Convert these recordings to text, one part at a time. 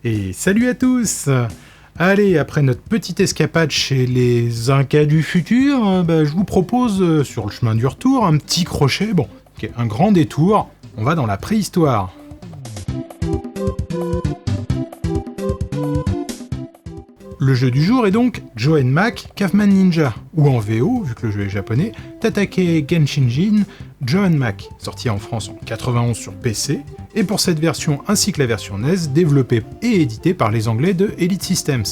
Et salut à tous! Allez, après notre petite escapade chez les Incas du futur, je vous propose, sur le chemin du retour, un petit crochet, un grand détour, on va dans la préhistoire. Le jeu du jour est donc Joe & Mac Caveman Ninja, ou en VO, vu que le jeu est japonais, Tatake Genshinjin Joe & Mac, sorti en France en 91 sur PC, et pour cette version ainsi que la version NES, développée et éditée par les Anglais de Elite Systems.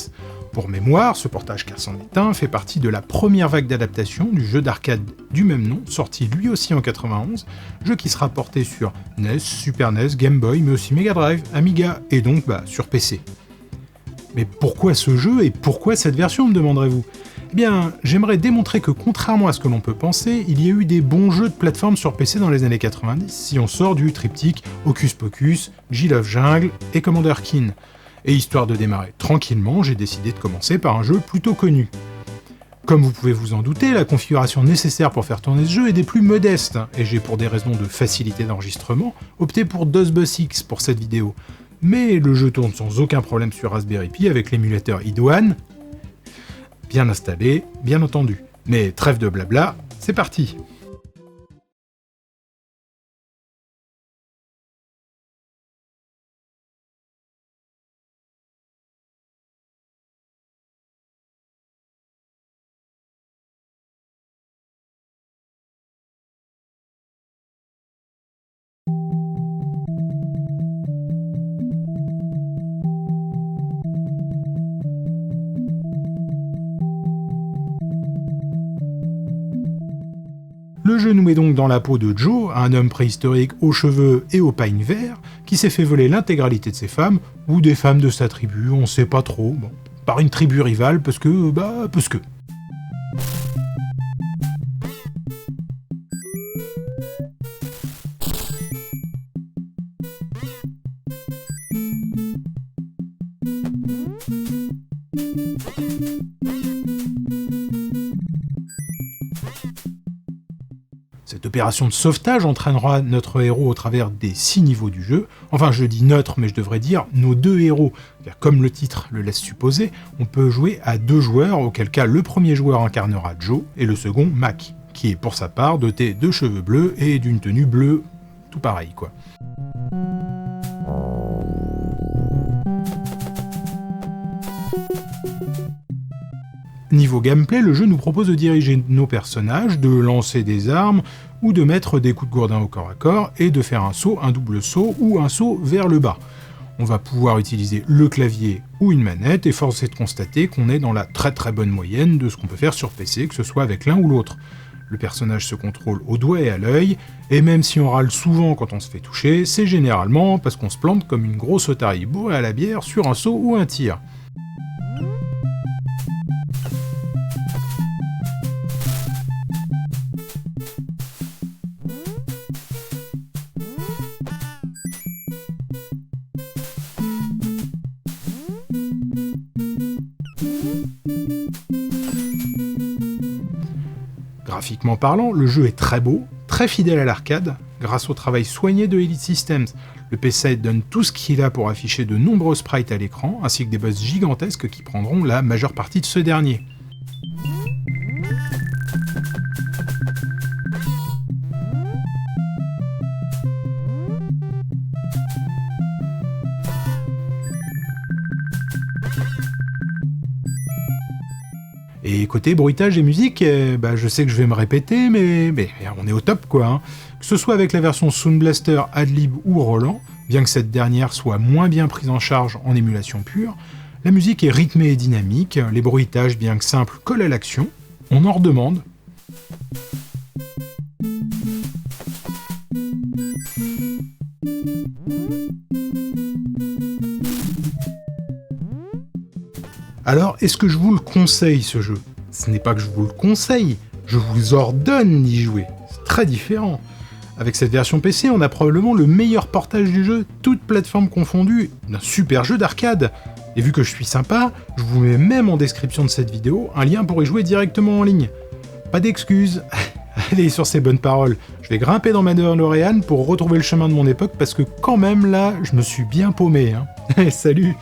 Pour mémoire, ce portage car c'en est un fait partie de la première vague d'adaptation du jeu d'arcade du même nom, sorti lui aussi en 91, jeu qui sera porté sur NES, Super NES, Game Boy, mais aussi Mega Drive, Amiga, et donc sur PC. Mais pourquoi ce jeu et pourquoi cette version, me demanderez-vous ? Eh bien, j'aimerais démontrer que contrairement à ce que l'on peut penser, il y a eu des bons jeux de plateforme sur PC dans les années 90, si on sort du triptyque Hocus Pocus, Jill of Jungle et Commander Keen. Et histoire de démarrer tranquillement, j'ai décidé de commencer par un jeu plutôt connu. Comme vous pouvez vous en douter, la configuration nécessaire pour faire tourner ce jeu est des plus modestes, et j'ai pour des raisons de facilité d'enregistrement opté pour DOS-Bus X pour cette vidéo. Mais le jeu tourne sans aucun problème sur Raspberry Pi avec l'émulateur iDoane, bien installé, bien entendu. Mais trêve de blabla, c'est parti! Le jeu nous met donc dans la peau de Joe, un homme préhistorique aux cheveux et aux pailles verts, qui s'est fait voler l'intégralité de ses femmes, ou des femmes de sa tribu, on sait pas trop, par une tribu rivale, parce que. Cette opération de sauvetage entraînera notre héros au travers des 6 niveaux du jeu. Enfin, je dis notre, mais je devrais dire nos 2 héros. Car comme le titre le laisse supposer, on peut jouer à 2 joueurs, auquel cas le premier joueur incarnera Joe et le second Mac, qui est pour sa part doté de cheveux bleus et d'une tenue bleue, tout pareil quoi. Niveau gameplay, le jeu nous propose de diriger nos personnages, de lancer des armes, ou de mettre des coups de gourdin au corps à corps, et de faire un saut, un double saut, ou un saut vers le bas. On va pouvoir utiliser le clavier ou une manette, et force est de constater qu'on est dans la très très bonne moyenne de ce qu'on peut faire sur PC, que ce soit avec l'un ou l'autre. Le personnage se contrôle au doigt et à l'œil, et même si on râle souvent quand on se fait toucher, c'est généralement parce qu'on se plante comme une grosse otarie bourrée à la bière sur un saut ou un tir. Graphiquement parlant, le jeu est très beau, très fidèle à l'arcade, grâce au travail soigné de Elite Systems. Le PC donne tout ce qu'il a pour afficher de nombreux sprites à l'écran, ainsi que des boss gigantesques qui prendront la majeure partie de ce dernier. Et côté bruitage et musique, je sais que je vais me répéter, mais on est au top quoi. Hein. Que ce soit avec la version Sound Blaster, Adlib ou Roland, bien que cette dernière soit moins bien prise en charge en émulation pure, la musique est rythmée et dynamique, les bruitages bien que simples collent à l'action, on en redemande. Alors, est-ce que je vous le conseille, ce jeu ? Ce n'est pas que je vous le conseille, je vous ordonne d'y jouer. C'est très différent. Avec cette version PC, on a probablement le meilleur portage du jeu, toutes plateformes confondues, d'un super jeu d'arcade. Et vu que je suis sympa, je vous mets même en description de cette vidéo un lien pour y jouer directement en ligne. Pas d'excuses. Allez, sur ces bonnes paroles, je vais grimper dans ma DeLorean pour retrouver le chemin de mon époque parce que quand même là, je me suis bien paumé. Salut!